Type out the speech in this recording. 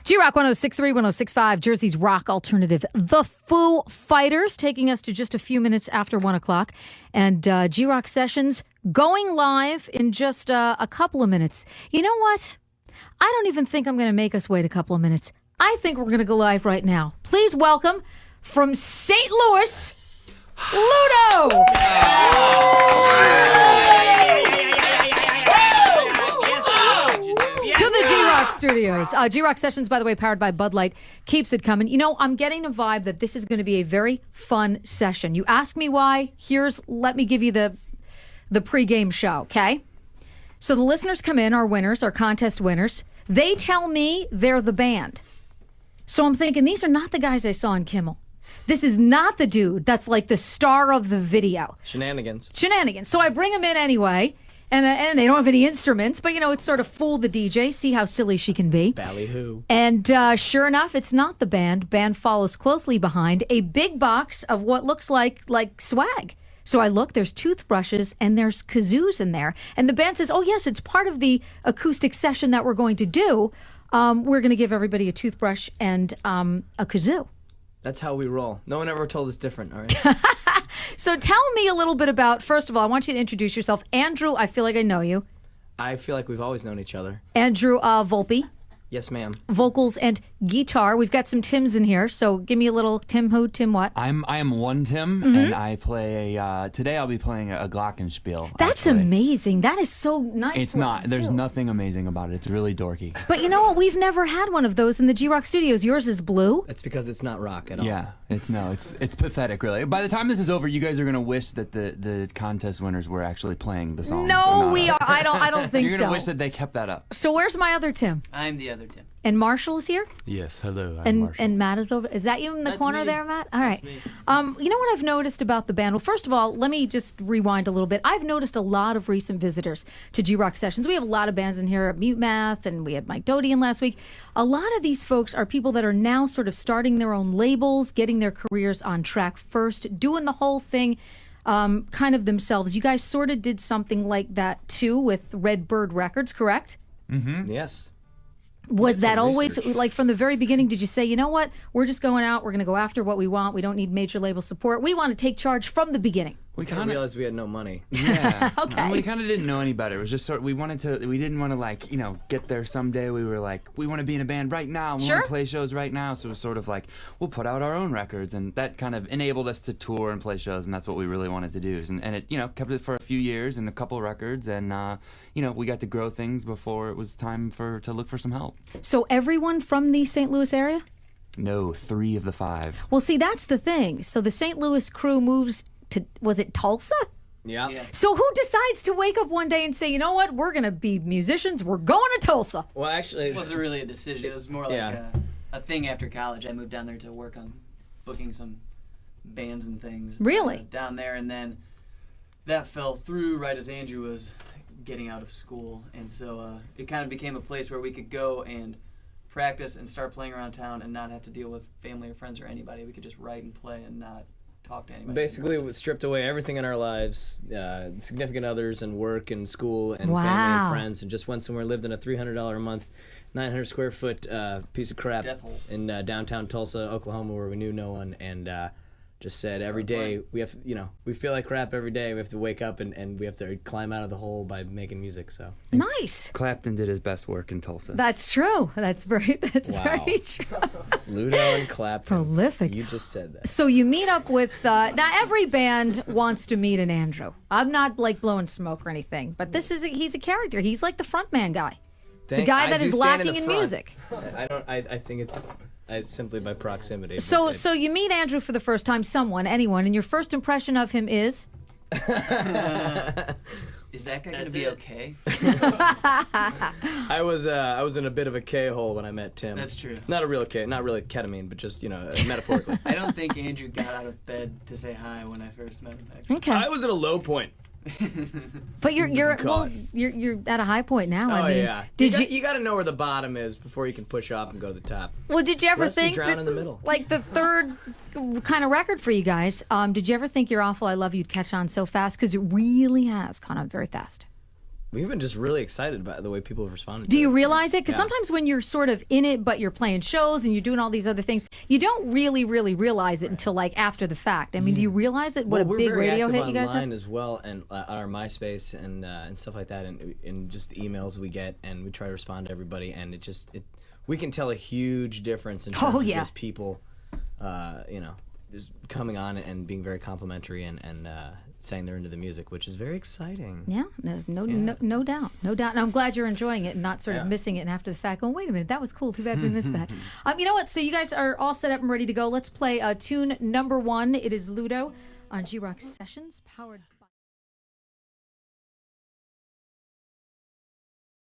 G-Rock 106.3, 106.5, Jersey's rock alternative. The Foo Fighters taking us to just a few minutes after 1 o'clock. And G-Rock Sessions going live in just a couple of minutes. You know what? I don't even think I'm going to make us wait a couple of minutes. I think we're going to go live right now. Please welcome from St. Louis, LUDO! To the G-Rock Studios. G-Rock Sessions, by the way, powered by Bud Light, keeps it coming. You know, I'm getting a vibe that this is going to be a very fun session. You ask me why? Let me give you the pregame show, okay? So the listeners come in, our winners, our contest winners. They tell me they're the band. So I'm thinking, these are not the guys I saw in Kimmel. This is not the dude that's like the star of the video. Shenanigans. So I bring him in anyway. And they don't have any instruments, but, you know, it's sort of fool the DJ, see how silly she can be. Ballyhoo. And sure enough, it's not the band. Band follows closely behind a big box of what looks like swag. So I look, there's toothbrushes and there's kazoos in there. And the band says, oh, yes, it's part of the acoustic session that we're going to do. We're going to give everybody a toothbrush and a kazoo. That's how we roll. No one ever told us different, all right? So tell me a little bit about, first of all, I want you to introduce yourself. Andrew, I feel like I know you. I feel like we've always known each other. Andrew Volpe. Yes, ma'am. Vocals and guitar. We've got some Tims in here, so give me a little Tim who, Tim what? I am one Tim, and I play today I'll be playing a glockenspiel. That's actually. amazing. That is so nice. It's not. There's nothing amazing about it. It's really dorky. But you know what? We've never had one of those in the G-Rock Studios. Yours is blue. That's because it's not rock at all. Yeah, it's pathetic, really. By the time this is over, you guys are gonna wish that the contest winners were actually playing the song. No, we are. I don't think so. You're gonna wish that they kept that up. So where's my other Tim? I'm the other Tim. And Marshall is here? Yes, hello, I'm Marshall. And Matt is over. Is that you in the corner me. there, Matt? All right. That's me. You know what I've noticed about the band? Well, first of all, let me just rewind a little bit. I've noticed a lot of recent visitors to G-Rock Sessions. We have a lot of bands in here, Mute Math, and we had Mike Doty in last week. A lot of these folks are people that are now sort of starting their own labels, getting their careers on track first, doing the whole thing kind of themselves. You guys sort of did something like that, too, with Red Bird Records, correct? Mm-hmm. Yes. Was that always, like from the very beginning, did you say, you know what, we're just going out, we're going to go after what we want, we don't need major label support, we want to take charge from the beginning? We kind of realized we had no money. Yeah. Okay. We kind of didn't know any better. It was just we didn't want to like, get there someday. We were like, we want to be in a band right now. We want to play shows right now. So it was sort of like, we'll put out our own records. And that kind of enabled us to tour and play shows. And that's what we really wanted to do. And it, kept it for a few years and a couple of records. And, we got to grow things before it was time to look for some help. So everyone from the St. Louis area? No, 3 of the 5. Well, see, that's the thing. So the St. Louis crew moves to, was it Tulsa? Yeah. So who decides to wake up one day and say, you know what, we're going to be musicians, we're going to Tulsa? Well, actually, It wasn't really a decision. It was more like a thing after college. I moved down there to work on booking some bands and things. Really? Down there, and then that fell through right as Andrew was getting out of school. And so it kind of became a place where we could go and practice and start playing around town and not have to deal with family or friends or anybody. We could just write and play and not talk to anybody. Basically, it stripped away everything in our lives, significant others and work and school and Wow. family and friends, and just went somewhere, lived in a $300 a month, 900 square foot piece of crap Death hole. in downtown Tulsa, Oklahoma, where we knew no one, and just said every day we have, we feel like crap every day. We have to wake up and we have to climb out of the hole by making music. So Nice. Clapton did his best work in Tulsa. That's true. That's very true. LUDO and Clapton. Prolific. You just said that. So you meet up with, now every band wants to meet an Andrew. I'm not like blowing smoke or anything, but he's a character. He's like the front man guy. The guy that is lacking in music. I think it's simply by proximity. So you meet Andrew for the first time, anyone, and your first impression of him is? Is that guy going to be okay? I was in a bit of a K-hole when I met Tim. That's true. Not a real K, not really ketamine, but just, metaphorically. I don't think Andrew got out of bed to say hi when I first met him. Actually. Okay. I was at a low point. But you're at a high point now. I mean, yeah. You got to know where the bottom is before you can push off and go to the top. Well, did you ever Lest you think drown this in the is middle. like the third kind of record for you guys? Did you ever think You're Awful, I Love You'd catch on so fast? Because it really has caught on very fast. we've been just really excited by the way people have responded. Do you to realize it? Because Yeah. sometimes when you're sort of in it, but you're playing shows and you're doing all these other things, you don't really realize it until like after the fact. I mean, do you realize it? What Well, a big we're very radio active hit you guys online have? as well, and on our MySpace and stuff like that, and just the emails we get, and we try to respond to everybody, and we can tell a huge difference in terms of just people, just coming on and being very complimentary and saying they're into the music, which is very exciting. Yeah, no doubt. And I'm glad you're enjoying it and not sort of missing it and after the fact going, wait a minute, that was cool. Too bad we missed that. You know what? So you guys are all set up and ready to go. Let's play tune number 1. It is Ludo on G-Rock Sessions, powered